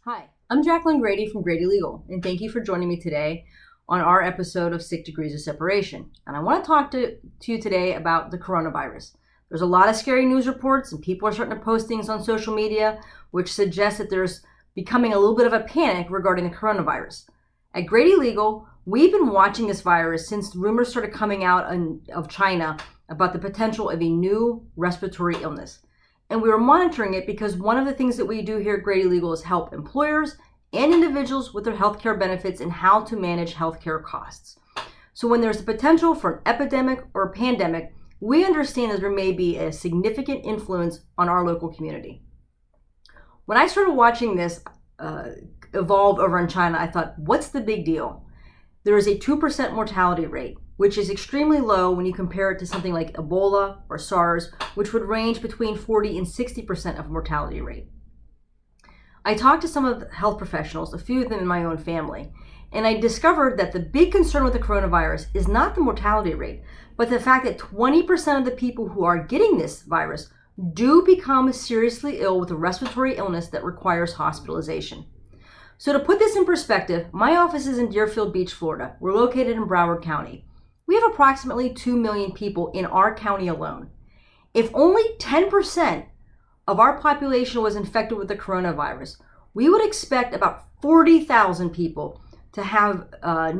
Hi, I'm Jacqueline Grady from Grady Legal, and thank you for joining me today on our episode of 6 Degrees of Separation. And I want to talk to you today about the coronavirus. There's a lot of scary news reports, and people are starting to post things on social media which suggest that there's becoming a little bit of a panic regarding the coronavirus. At Grady Legal, we've been watching this virus since rumors started coming out of China about the potential of a new respiratory illness. And we were monitoring it because one of the things that we do here at Grady Legal is help employers and individuals with their healthcare benefits and how to manage healthcare costs. So when there's a potential for an epidemic or a pandemic, we understand that there may be a significant influence on our local community. When I started watching this evolve over in China, I thought, what's the big deal? There is a 2% mortality rate, which is extremely low when you compare it to something like Ebola or SARS, which would range between 40 and 60% of mortality rate. I talked to some of the health professionals, a few of them in my own family, and I discovered that the big concern with the coronavirus is not the mortality rate, but the fact that 20% of the people who are getting this virus do become seriously ill with a respiratory illness that requires hospitalization. So to put this in perspective, my office is in Deerfield Beach, Florida. We're located in Broward County. We have approximately 2 million people in our county alone. If only 10% of our population was infected with the coronavirus, we would expect about 40,000 people to have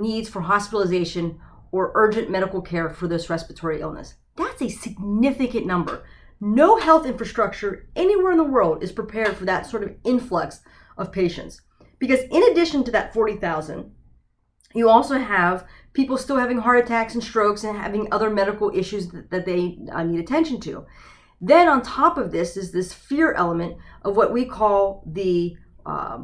needs for hospitalization or urgent medical care for this respiratory illness. That's a significant number. No health infrastructure anywhere in the world is prepared for that sort of influx of patients. Because in addition to that 40,000, you also have people still having heart attacks and strokes and having other medical issues that they need attention to. Then on top of this is this fear element of what we call the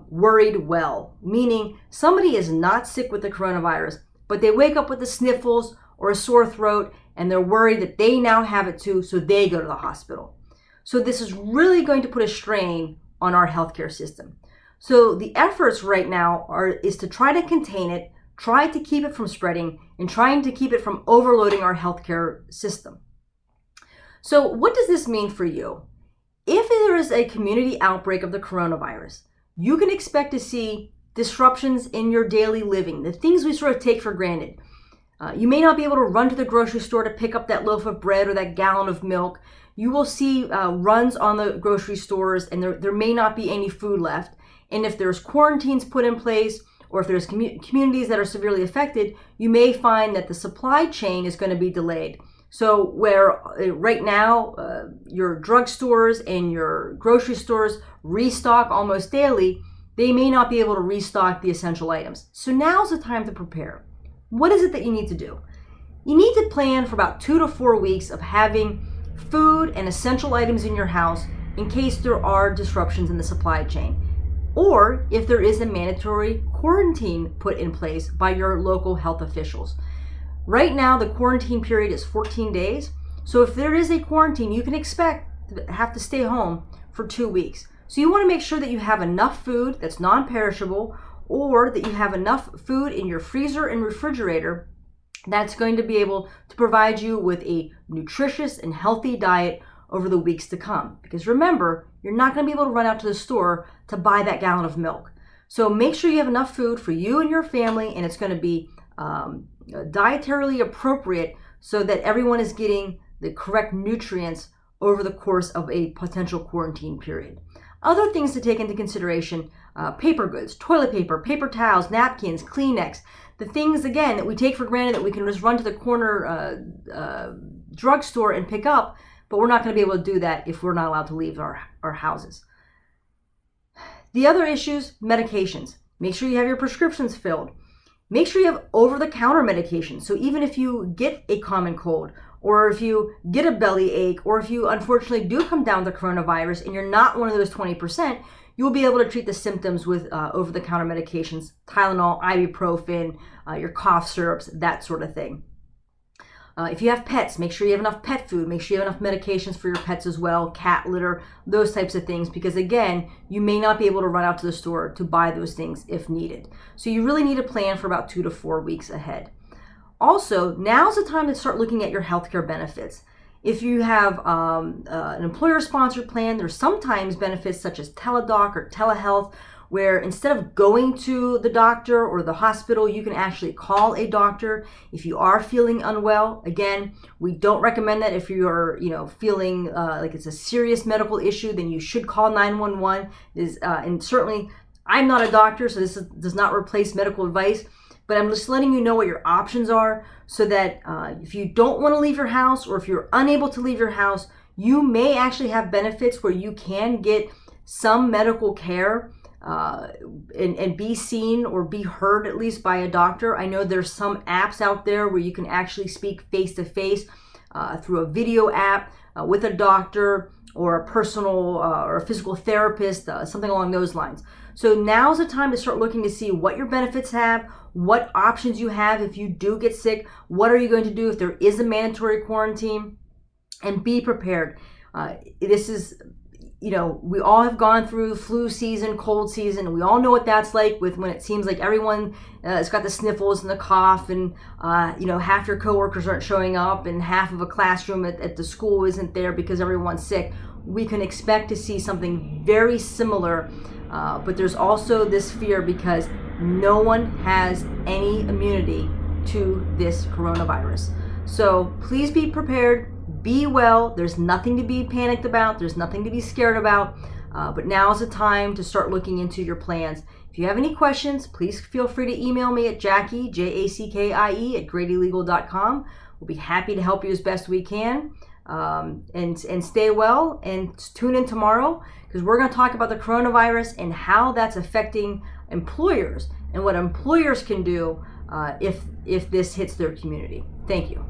worried well, meaning somebody is not sick with the coronavirus, but they wake up with the sniffles or a sore throat and they're worried that they now have it too, so they go to the hospital. So this is really going to put a strain on our healthcare system. So the efforts right now is to try to contain it, try to keep it from spreading, and trying to keep it from overloading our healthcare system. So what does this mean for you? If there is a community outbreak of the coronavirus, you can expect to see disruptions in your daily living, the things we sort of take for granted. You may not be able to run to the grocery store to pick up that loaf of bread or that gallon of milk. You will see runs on the grocery stores, and there may not be any food left. And if there's quarantines put in place, or if there's communities that are severely affected, you may find that the supply chain is going to be delayed. So where right now your drugstores and your grocery stores restock almost daily, they may not be able to restock the essential items. So now's the time to prepare. What is it that you need to do? You need to plan for about 2 to 4 weeks of having food and essential items in your house in case there are disruptions in the supply chain, or if there is a mandatory quarantine put in place by your local health officials. Right now, the quarantine period is 14 days. So if there is a quarantine, you can expect to have to stay home for 2 weeks. So you want to make sure that you have enough food that's non-perishable, or that you have enough food in your freezer and refrigerator that's going to be able to provide you with a nutritious and healthy diet over the weeks to come. Because remember, you're not going to be able to run out to the store to buy that gallon of milk. So make sure you have enough food for you and your family, and it's going to be dietarily appropriate so that everyone is getting the correct nutrients over the course of a potential quarantine period. Other things to take into consideration, paper goods, toilet paper, paper towels, napkins, Kleenex, the things, again, that we take for granted that we can just run to the corner drugstore and pick up, but we're not going to be able to do that if we're not allowed to leave our houses. The other issues, medications. Make sure you have your prescriptions filled. Make sure you have over-the-counter medications. So even if you get a common cold, or if you get a belly ache, or if you unfortunately do come down with the coronavirus and you're not one of those 20%, you'll be able to treat the symptoms with over-the-counter medications, Tylenol, ibuprofen, your cough syrups, that sort of thing. If you have pets, make sure you have enough pet food. Make sure you have enough medications for your pets as well, cat litter, those types of things, because again, you may not be able to run out to the store to buy those things if needed. So you really need to plan for about 2 to 4 weeks ahead. Also, now's the time to start looking at your healthcare benefits. If you have an employer-sponsored plan, there's sometimes benefits such as teledoc or telehealth, where instead of going to the doctor or the hospital, you can actually call a doctor if you are feeling unwell. Again, we don't recommend that. If you're feeling like it's a serious medical issue, then you should call 911. And certainly, I'm not a doctor, so this does not replace medical advice, but I'm just letting you know what your options are, so that if you don't want to leave your house, or if you're unable to leave your house, you may actually have benefits where you can get some medical care and be seen or be heard at least by a doctor. I know there's some apps out there where you can actually speak face to face through a video app with a doctor or a personal or a physical therapist, something along those lines. So now's the time to start looking to see what your benefits have, what options you have if you do get sick, what are you going to do if there is a mandatory quarantine, and be prepared. This is, we all have gone through flu season, cold season, and we all know what that's like when it seems like everyone has got the sniffles and the cough, and half your coworkers aren't showing up, and half of a classroom at the school isn't there because everyone's sick. We can expect to see something very similar, but there's also this fear because no one has any immunity to this coronavirus. So please be prepared. Be well. There's nothing to be panicked about. There's nothing to be scared about. But now is the time to start looking into your plans. If you have any questions, please feel free to email me at Jackie, Jackie, at GradyLegal.com. We'll be happy to help you as best we can. And stay well, and tune in tomorrow, because we're going to talk about the coronavirus and how that's affecting employers and what employers can do if this hits their community. Thank you.